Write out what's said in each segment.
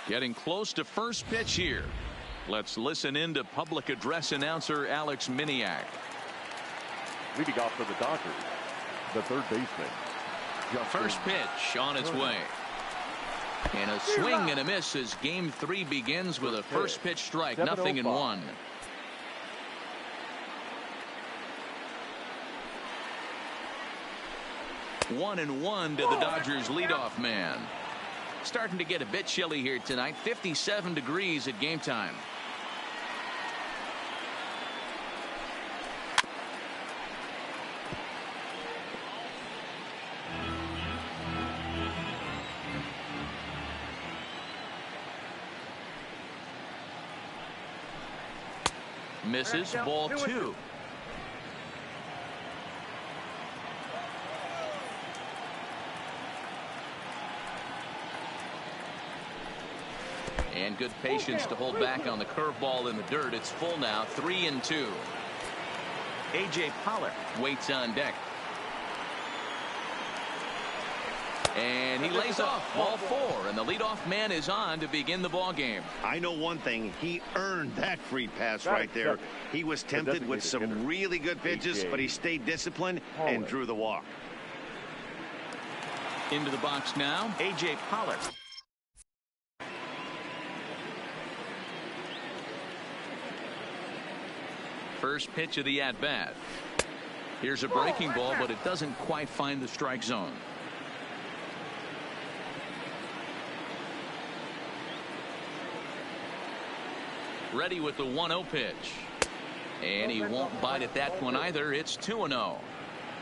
Getting close to first pitch here. Let's listen in to public address announcer Alex Miniak. Leading off for the Dodgers, the third baseman. First pitch on its way. And a swing and a miss as game 3 begins with a first pitch strike. 0-1. 1-1 to the Dodgers leadoff man. Starting to get a bit chilly here tonight. 57 degrees at game time. Misses, ball 2. And good patience to hold back on the curveball in the dirt. It's full now, 3-2. A.J. Pollock waits on deck. And he lays off, ball 4, and the leadoff man is on to begin the ball game. I know one thing, he earned that free pass right there. He was tempted with some really good pitches, but he stayed disciplined and drew the walk. Into the box now, A.J. Pollock. First pitch of the at-bat. Here's a breaking ball, but it doesn't quite find the strike zone. Ready with the 1-0 pitch. And he won't bite at that one either. It's 2-0.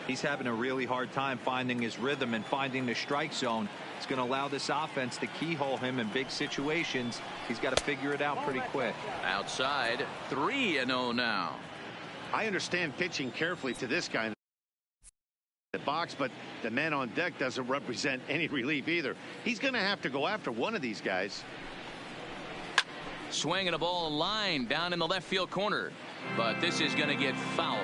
He's having a really hard time finding his rhythm and finding the strike zone. It's going to allow this offense to keyhole him in big situations. He's got to figure it out pretty quick. Outside, 3-0 now. I understand pitching carefully to this guy in the box, but the man on deck doesn't represent any relief either. He's going to have to go after one of these guys. Swinging a ball line down in the left field corner, but this is going to get foul.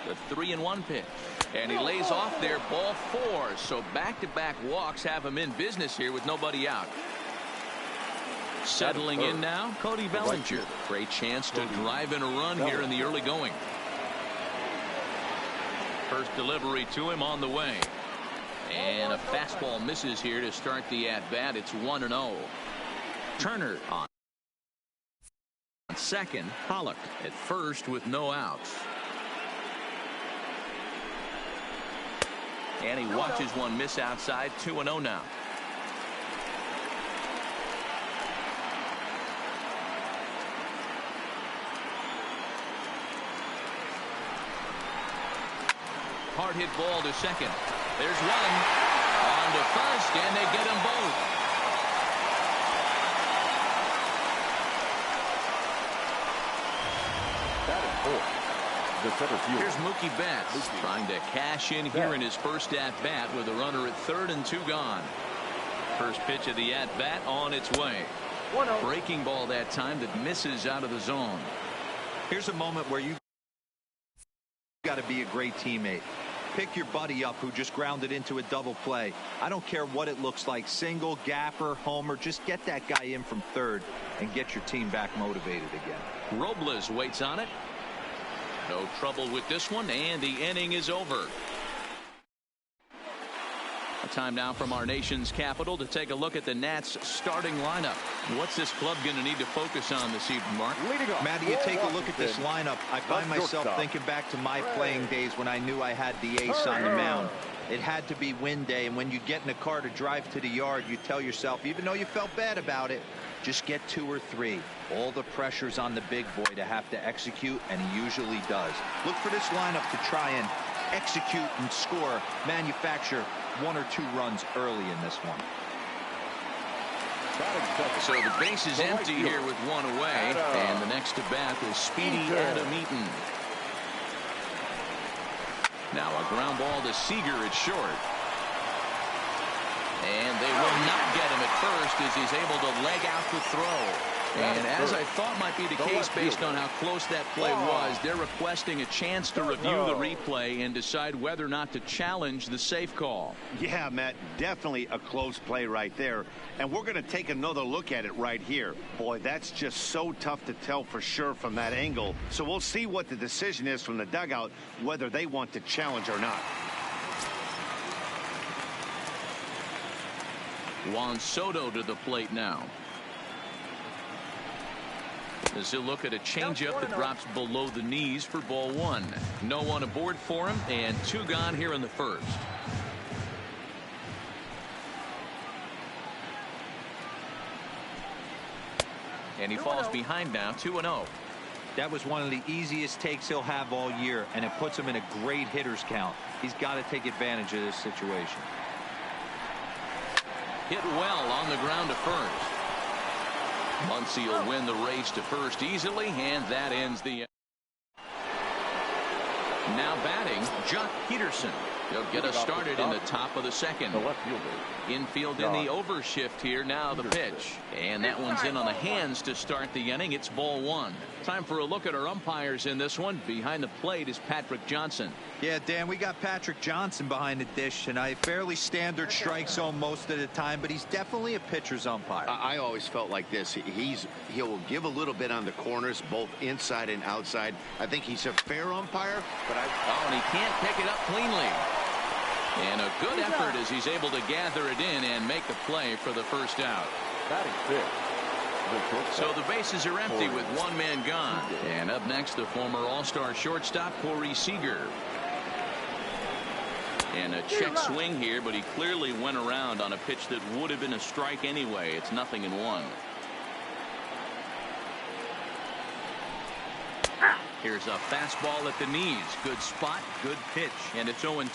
The 3-1 pitch, and he lays off there, ball 4. So back-to-back walks have him in business here with nobody out. Settling in now, Cody Bellinger. Great chance to drive in a run here in the early going. First delivery to him on the way. And a fastball misses here to start the at-bat. It's 1-0. Turner on second. Pollock at first with no outs. And he watches one miss outside. 2-0 now. Hard hit ball to second. There's one on to first, and they get them both. The center field. Here's Mookie Betts trying to cash in here in his first at-bat with a runner at 3rd and 2 gone. First pitch of the at-bat on its way. Breaking ball that time that misses out of the zone. Here's a moment where you got to be a great teammate. Pick your buddy up who just grounded into a double play. I don't care what it looks like, single, gapper, homer, just get that guy in from 3rd and get your team back motivated again. Robles waits on it. No trouble with this one, and the inning is over. A time now from our nation's capital to take a look at the Nats starting lineup. What's this club going to need to focus on this evening, Mark? Matty, you take a look at this lineup. I find myself thinking back to my playing days when I knew I had the ace on the mound. It had to be win day, and when you get in a car to drive to the yard, you tell yourself, even though you felt bad about it, just get 2 or 3. All the pressure's on the big boy to have to execute, and he usually does. Look for this lineup to try and execute and score, manufacture 1 or 2 runs early in this one. So the base is empty here with 1 away, and the next to bat is Speedy Adam Eaton. Now a ground ball to Seager at short. And they will not get him at first as he's able to leg out the throw. And as I thought might be the case based on how close that play was, they're requesting a chance to review the replay and decide whether or not to challenge the safe call. Yeah, Matt, definitely a close play right there. And we're going to take another look at it right here. Boy, that's just so tough to tell for sure from that angle. So we'll see what the decision is from the dugout, whether they want to challenge or not. Juan Soto to the plate now. As he'll look at a changeup that drops below the knees for ball one. No one aboard for him, and 2 gone here in the first. And he falls behind now, 2-0. That was one of the easiest takes he'll have all year, and it puts him in a great hitter's count. He's got to take advantage of this situation. Hit well on the ground to first. Muncy will win the race to first easily, and that ends the. Now batting, Jock Peterson. He'll get us started in the top of the second. The left fielder. Infield in the overshift here. Now the pitch. And that one's in on the hands to start the inning. It's ball one. Time for a look at our umpires in this one. Behind the plate is Patrick Johnson. Yeah, Dan, we got Patrick Johnson behind the dish tonight. Fairly standard strike zone most of the time, but he's definitely a pitcher's umpire. I always felt like this. He'll give a little bit on the corners, both inside and outside. I think he's a fair umpire, but and he can't pick it up cleanly. And a good effort as he's able to gather it in and make the play for the first out. Batting fifth. So the bases are empty with 1 man gone. And up next, the former All-Star shortstop, Corey Seager. And a check swing here, but he clearly went around on a pitch that would have been a strike anyway. It's 0-1. Here's a fastball at the knees. Good spot, good pitch. And it's 0-2.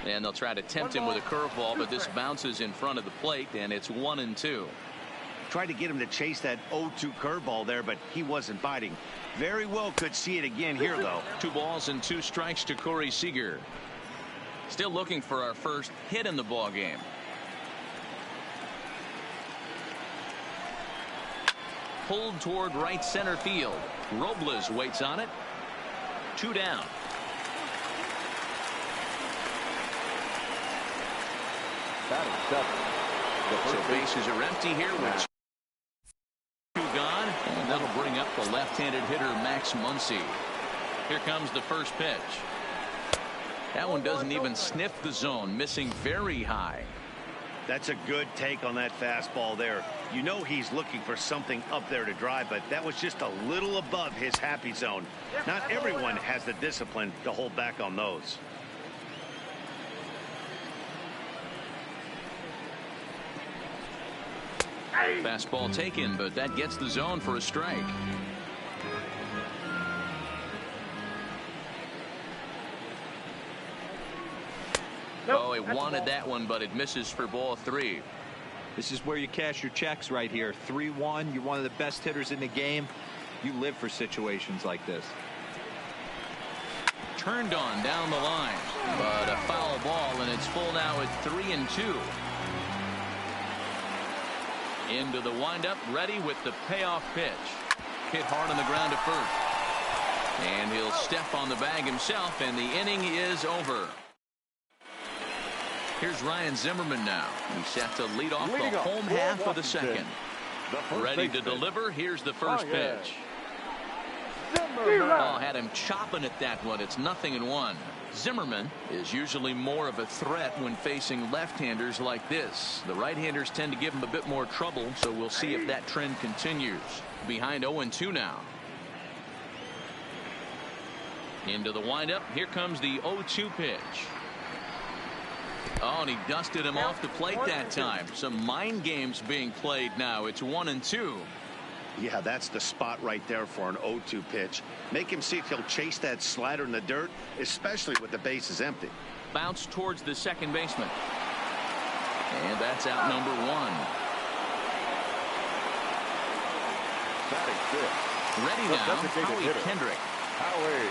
And they'll try to tempt him with a curveball, but this bounces in front of the plate, and it's 1-2. Tried to get him to chase that 0-2 curveball there, but he wasn't biting. Very well could see it again here, though. 2 balls and 2 strikes to Corey Seager. Still looking for our first hit in the ball game. Pulled toward right center field. Robles waits on it. 2 down. Batting seven. So bases are empty here with 2 gone. And that'll bring up the left-handed hitter Max Muncy. Here comes the first pitch. That one doesn't even sniff the zone, missing very high. That's a good take on that fastball there. You know he's looking for something up there to drive, but that was just a little above his happy zone. Not everyone has the discipline to hold back on those. Fastball taken, but that gets the zone for a strike. Oh, he wanted that one, but it misses for ball 3. This is where you cash your checks right here. 3-1. You're one of the best hitters in the game. You live for situations like this. Turned on down the line, but a foul ball, and it's full now at 3-2. Into the windup, ready with the payoff pitch. Hit hard on the ground to first. And he'll step on the bag himself, and the inning is over. Here's Ryan Zimmerman now. He's set to lead off the home half of the second. Ready to deliver. Here's the first pitch. Oh, had him chopping at that one. It's 0-1. Zimmerman is usually more of a threat when facing left-handers like this. The right-handers tend to give him a bit more trouble, so we'll see if that trend continues. Behind 0-2 now. Into the windup. Here comes the 0-2 pitch. Oh, and he dusted him off the plate that time. Some mind games being played now. It's 1-2. Yeah, that's the spot right there for an 0-2 pitch. Make him see if he'll chase that slider in the dirt, especially with the bases empty. Bounce towards the second baseman. And that's out number 1. Batting fifth. Ready now, Howie Kendrick. Howie.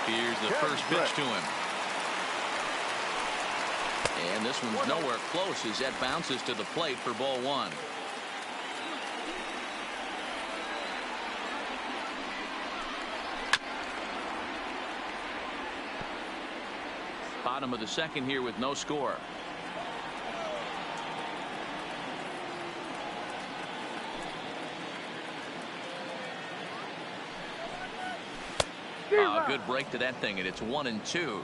Here's the first pitch to him. And this one's nowhere close as that bounces to the plate for ball one. Bottom of the second here with no score. Good break to that thing, and it's 1-2.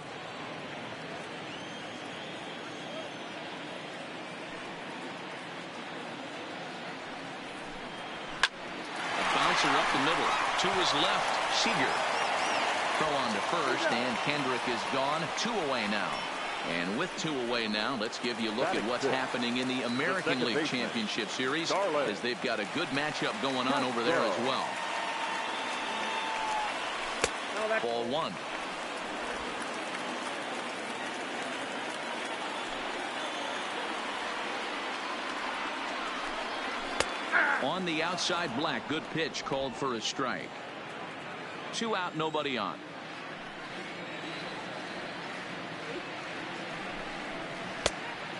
Bouncer up the middle to his left. Seager. Throw on to first, and Kendrick is gone. 2 away now. And with 2 away now, let's give you a look at what's happening in the American League Championship Series, as they've got a good matchup going on over there as well. Ball one. On the outside, Black. Good pitch called for a strike. 2 out, nobody on.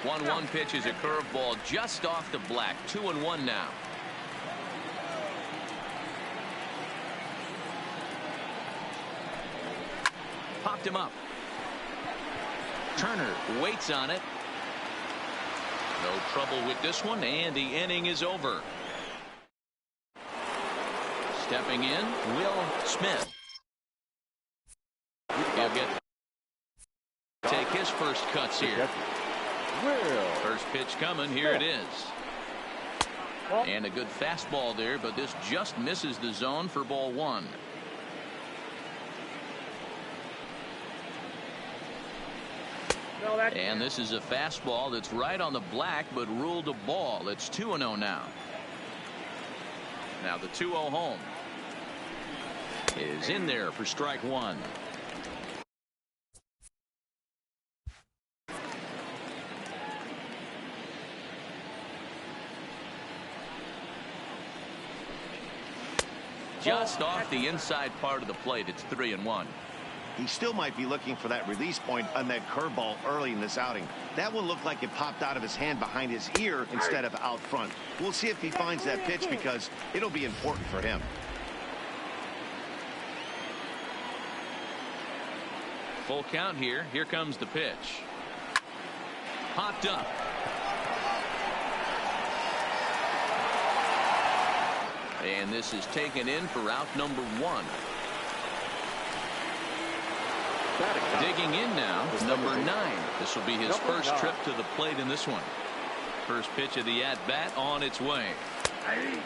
One pitch is a curveball just off the Black. 2-1 now. Popped him up. Turner waits on it. No trouble with this one, and the inning is over. Stepping in, Will Smith. He'll take his first cuts here. First pitch coming. Here it is. And a good fastball there, but this just misses the zone for ball one. And this is a fastball that's right on the Black, but ruled a ball. It's 2-0 now. Now the 2-0 home is in there for strike one. Just off the inside part of the plate. It's 3-1. He still might be looking for that release point on that curveball early in this outing. That one looked like it popped out of his hand behind his ear instead of out front. We'll see if he finds that pitch, because it'll be important for him. Full count here. Here comes the pitch. Popped up. And this is taken in for out number 1. Digging in now, number 9. This will be his first trip to the plate in this one. First pitch of the at-bat on its way.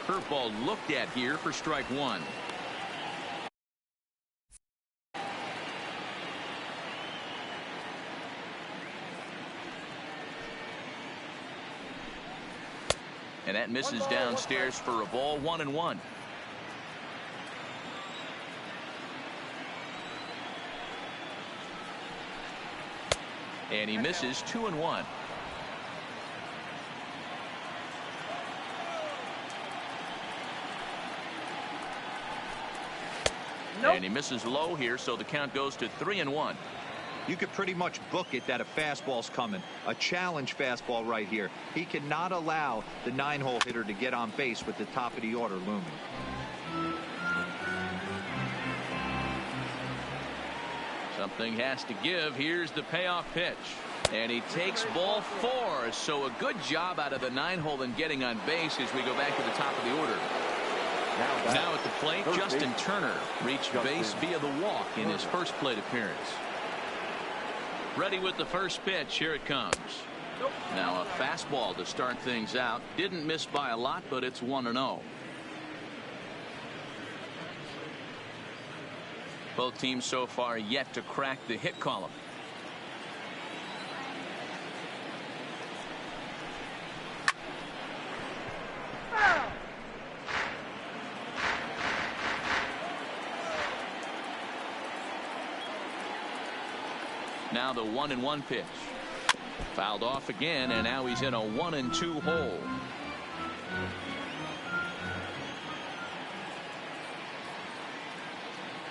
Curveball looked at here for strike one. And that misses downstairs for a ball. 1-1. And he misses. 2-1. Nope. And he misses low here, so the count goes to 3-1. You could pretty much book it that a fastball's coming. A challenge fastball right here. He cannot allow the 9-hole hitter to get on base with the top of the order looming. Something has to give. Here's the payoff pitch. And he takes ball 4. So a good job out of the 9-hole in getting on base as we go back to the top of the order. Now at the plate, Justin Turner reached base via the walk in his first plate appearance. Ready with the first pitch. Here it comes. Now a fastball to start things out. Didn't miss by a lot, but it's 1-0. Both teams so far yet to crack the hit column. Now the 1-1 pitch. Fouled off again, and now he's in a 1-2 hole.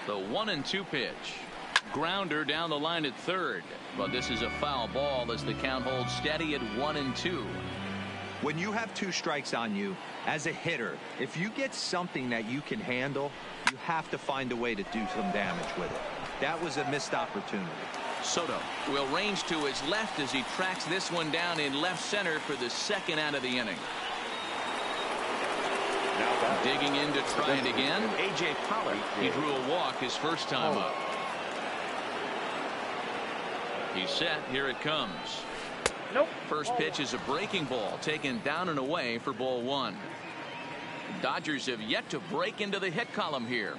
The 1-2 pitch. Grounder down the line at third. But this is a foul ball as the count holds steady at 1-2. When you have 2 strikes on you as a hitter, if you get something that you can handle, you have to find a way to do some damage with it. That was a missed opportunity. Soto will range to his left as he tracks this one down in left center for the second out of the inning. Digging in to try it again. A.J. Pollock. He drew a walk his first time up. He's set. Here it comes. Nope. First pitch is a breaking ball taken down and away for ball 1. Dodgers have yet to break into the hit column here.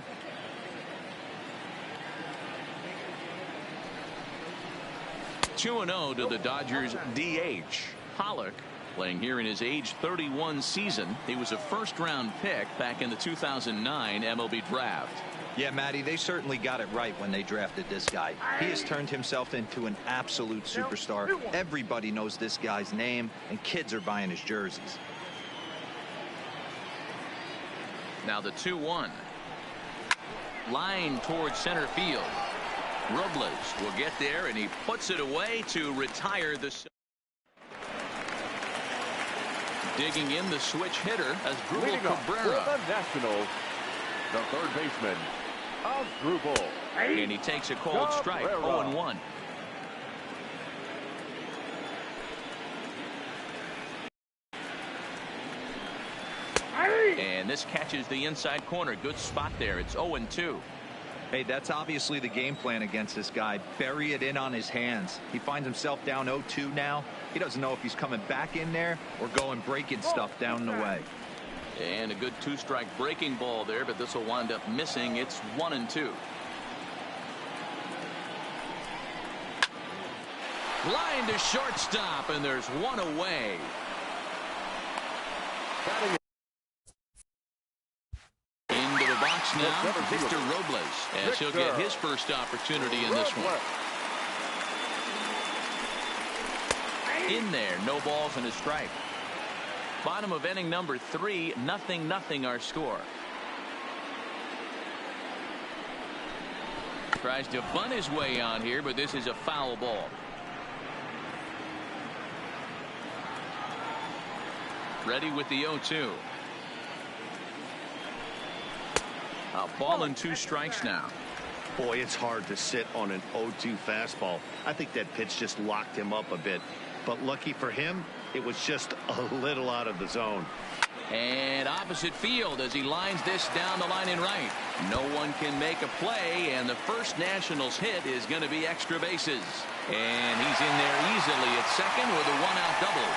(2-0) to the Dodgers DH. Pollock playing here in his age 31 season. He was a first-round pick back in the 2009 MLB draft. Yeah, Matty, they certainly got it right when they drafted this guy. He has turned himself into an absolute superstar. Everybody knows this guy's name, and kids are buying his jerseys. Now the 2-1. Line towards center field. Robles will get there, and he puts it away to retire the. Digging in the switch hitter as Asdrubal Cabrera. For the Nationals, the third baseman, Asdrubal. And he takes a cold strike. 0-1. And this catches the inside corner. Good spot there. It's 0-2. Hey, that's obviously the game plan against this guy. Bury it in on his hands. He finds himself down 0-2 now. He doesn't know if he's coming back in there or going breaking stuff down the way. And a good 2-strike breaking ball there, but this will wind up missing. It's 1-2. Line to shortstop, and there's one away. Into the box now, Victor Robles, as he'll get his first opportunity in this one. In there, no balls and a strike. Bottom of inning number 3, 0-0 our score. Tries to bunt his way on here, but this is a foul ball. Ready with the 0-2. A ball and 2 strikes now. Boy, it's hard to sit on an 0-2 fastball. I think that pitch just locked him up a bit. But lucky for him, it was just a little out of the zone. And opposite field as he lines this down the line in right. No one can make a play, and the first Nationals hit is going to be extra bases. And he's in there easily at second with a 1-out double.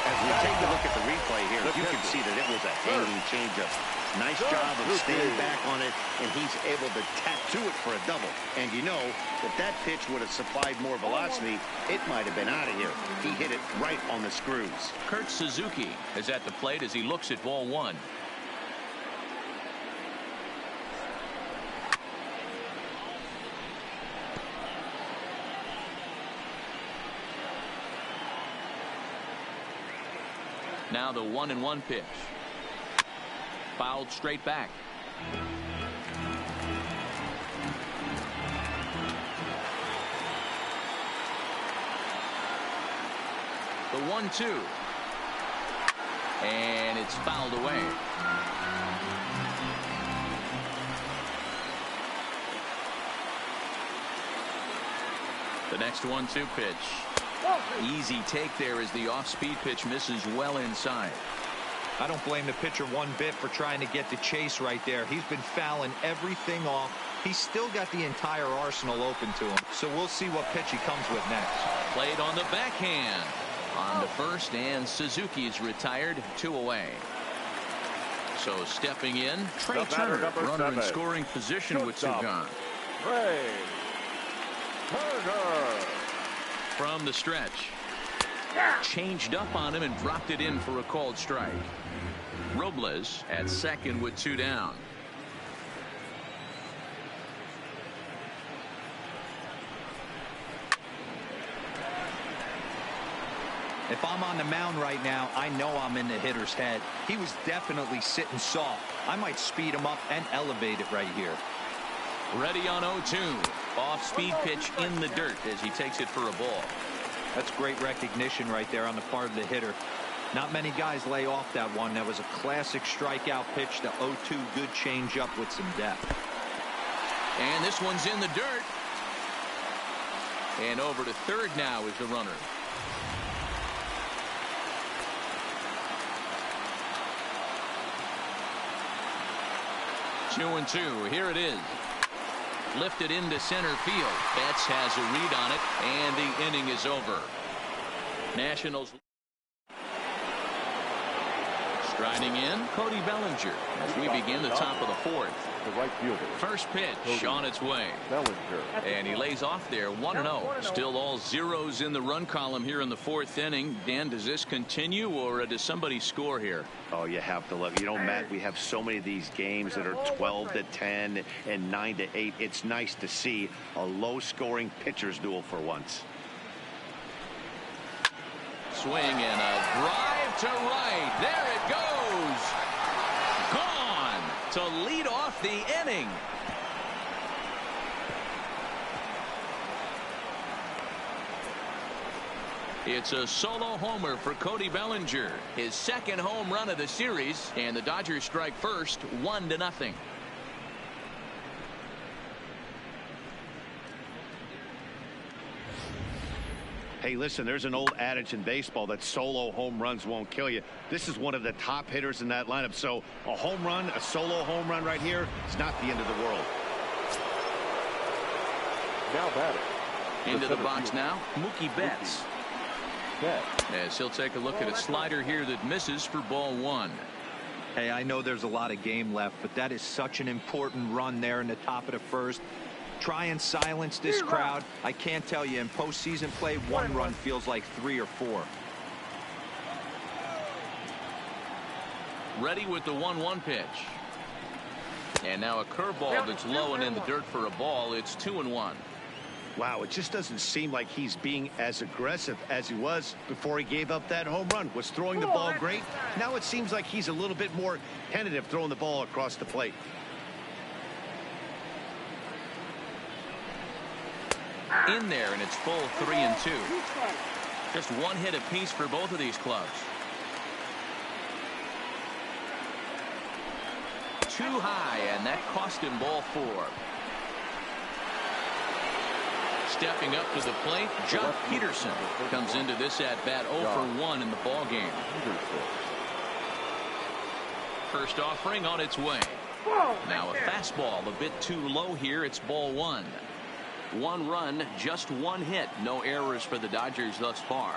As we take a look at the replay here, you can see that it was a hanging changeup. Nice job of staying back on it, and he's able to tattoo it for a double. And you know, if that pitch would have supplied more velocity, it might have been out of here. He hit it right on the screws. Kurt Suzuki is at the plate as he looks at ball 1. Now the 1-1 pitch. Fouled straight back. The 1-2. And it's fouled away. The next 1-2 pitch. Easy take there as the off-speed pitch misses well inside. I don't blame the pitcher one bit for trying to get the chase right there. He's been fouling everything off. He's still got the entire arsenal open to him. So we'll see what pitch he comes with next. Played on the backhand. On to first, and Suzuki's retired. 2 away. So stepping in, Trey Turner, runner in scoring position with 2 gone. Trey Turner. From the stretch. Changed up on him and dropped it in for a called strike. Robles at second with 2 down. If I'm on the mound right now, I know I'm in the hitter's head. He was definitely sitting soft. I might speed him up and elevate it right here. Ready on 0-2. Off-speed pitch in the dirt as he takes it for a ball. That's great recognition right there on the part of the hitter. Not many guys lay off that one. That was a classic strikeout pitch. The 0-2 good changeup with some depth. And this one's in the dirt. And over to third now is the runner. Two and two. Here it is. Lifted into center field. Betts has a read on it, and the inning is over. Nationals. Striding in, Cody Bellinger as we begin the top of the fourth. The right fielder. First pitch on its way. Bellinger. And he lays off there 1-0. Still all zeros in the run column here in the fourth inning. Dan, does this continue or does somebody score here? Oh, you have to love it. You know, Matt, we have so many of these games that are 12-10 and 9-8. It's nice to see a low-scoring pitcher's duel for once. Swing and a drive to right. There it goes. Gone to lead off the inning. It's a solo homer for Cody Bellinger. His second home run of the series, and the Dodgers strike first 1-0. Hey, listen, there's an old adage in baseball that solo home runs won't kill you. This is one of the top hitters in that lineup. So a home run, a solo home run right here is not the end of the world. Now batting. Into the box now, Mookie Betts. As he'll take a look at a slider here that misses for ball one. Hey, I know there's a lot of game left, but that is such an important run there in the top of the first. Try and silence this crowd. I can't tell you, in postseason play, one run feels like 3 or 4. Ready with the 1-1 pitch. And now a curveball that's low and in the dirt for a ball. It's 2-1. Wow, it just doesn't seem like he's being as aggressive as he was before he gave up that home run. Was throwing the ball great. Now it seems like he's a little bit more tentative throwing the ball across the plate. In there, and it's full 3-2. Just one hit apiece for both of these clubs. Too high, and that cost him ball 4. Stepping up to the plate, Joc Pederson comes into this at bat 0 for 1 in the ball game. First offering on its way. Now a fastball a bit too low here. It's ball 1. 1 run, just 1 hit. No errors for the Dodgers thus far.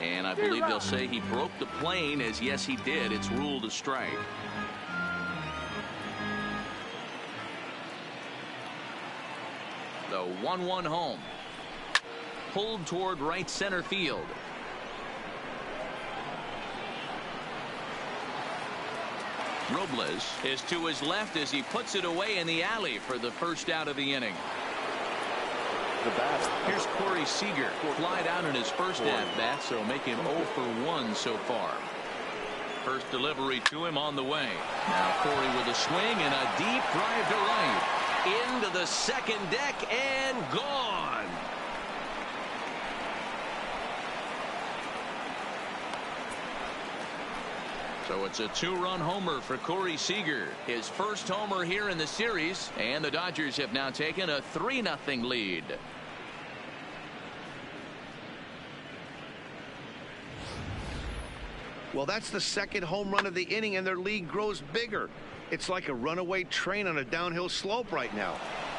And I believe they'll say he broke the plane, as yes he did. It's ruled a strike. The 1-1 home. Pulled toward right center field. Robles is to his left as he puts it away in the alley for the first out of the inning. Here's Corey Seager. Fly out in his first at-bat, so make him 0 for 1 so far. First delivery to him on the way. Now Corey with a swing and a deep drive to right. Into the second deck and gone. So it's a 2-run homer for Corey Seager. His first homer here in the series, and the Dodgers have now taken a 3-0 lead. Well, that's the second home run of the inning, and their lead grows bigger. It's like a runaway train on a downhill slope right now.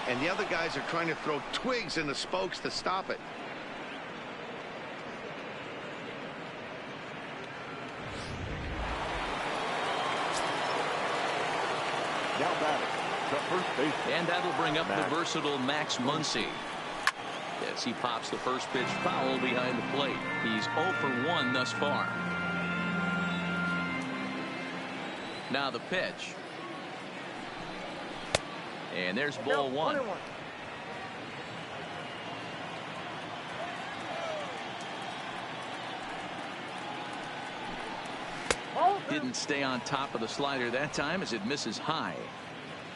And the other guys are trying to throw twigs in the spokes to stop it. Now batting, the first baseman. And that'll bring up the versatile Max Muncy. Yes, he pops the first pitch foul behind the plate. He's 0 for 1 thus far. Now the pitch. And there's ball 1. Didn't stay on top of the slider that time as it misses high.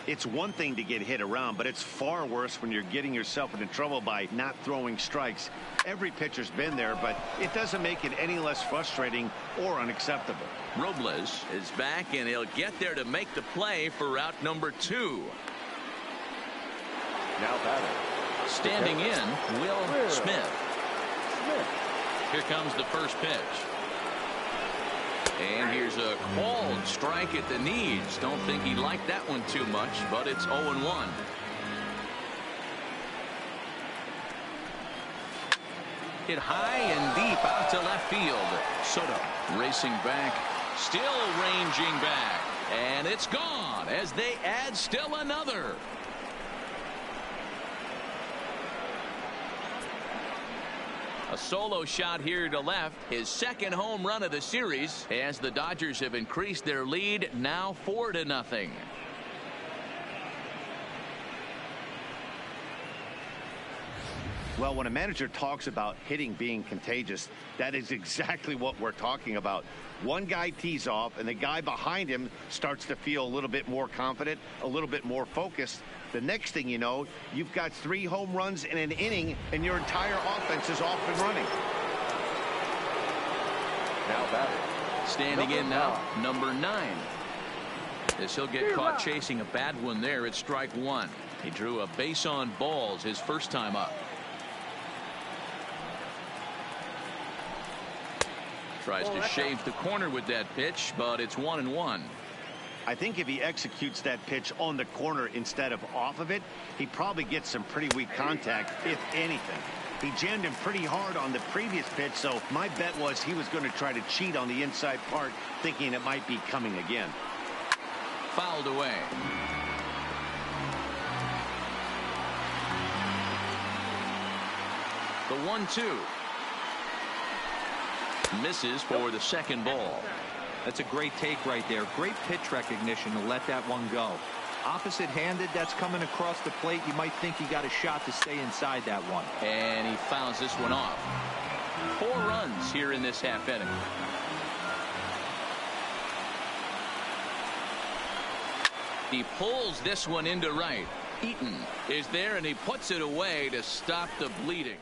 It's one thing to get hit around, but it's far worse when you're getting yourself into trouble by not throwing strikes. Every pitcher's been there, but it doesn't make it any less frustrating or unacceptable. Robles is back, and he'll get there to make the play for out number 2. Now batting. Standing in, Will Smith. Here comes the first pitch. And here's a called strike at the knees. Don't think he liked that one too much, but it's 0-1. Hit high and deep out to left field. Soto racing back, still ranging back, and it's gone as they add still another. A solo shot here to left, his second home run of the series, as the Dodgers have increased their lead, now 4-0. Well, when a manager talks about hitting being contagious, that is exactly what we're talking about. One guy tees off, and the guy behind him starts to feel a little bit more confident, a little bit more focused. The next thing you know, you've got 3 home runs in an inning, and your entire offense is off and running. Now batting. Standing in now, number 9. As he'll get caught chasing a bad one there at strike 1. He drew a base on balls his first time up. Tries to shave the corner with that pitch, but it's 1-1. I think if he executes that pitch on the corner instead of off of it, he probably gets some pretty weak contact, if anything. He jammed him pretty hard on the previous pitch, so my bet was he was going to try to cheat on the inside part, thinking it might be coming again. Fouled away. The 1-2. Misses for the second ball. That's a great take right there. Great pitch recognition to let that one go. Opposite-handed, that's coming across the plate. You might think he got a shot to stay inside that one. And he fouls this one off. 4 runs here in this half inning. He pulls this one into right. Eaton is there, and he puts it away to stop the bleeding.